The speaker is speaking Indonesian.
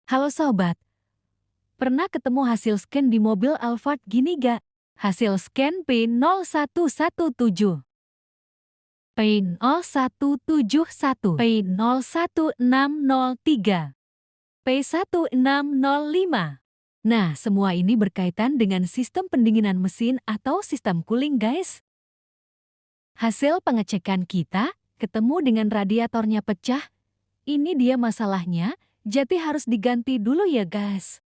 Halo sobat, pernah ketemu hasil scan di mobil Alphard gini gak? Hasil scan P0117, P0171, P01603, P1605. Nah, semua ini berkaitan dengan sistem pendinginan mesin atau sistem cooling guys. Hasil pengecekan kita ketemu dengan radiatornya pecah. Ini dia masalahnya, jadi harus diganti dulu ya guys.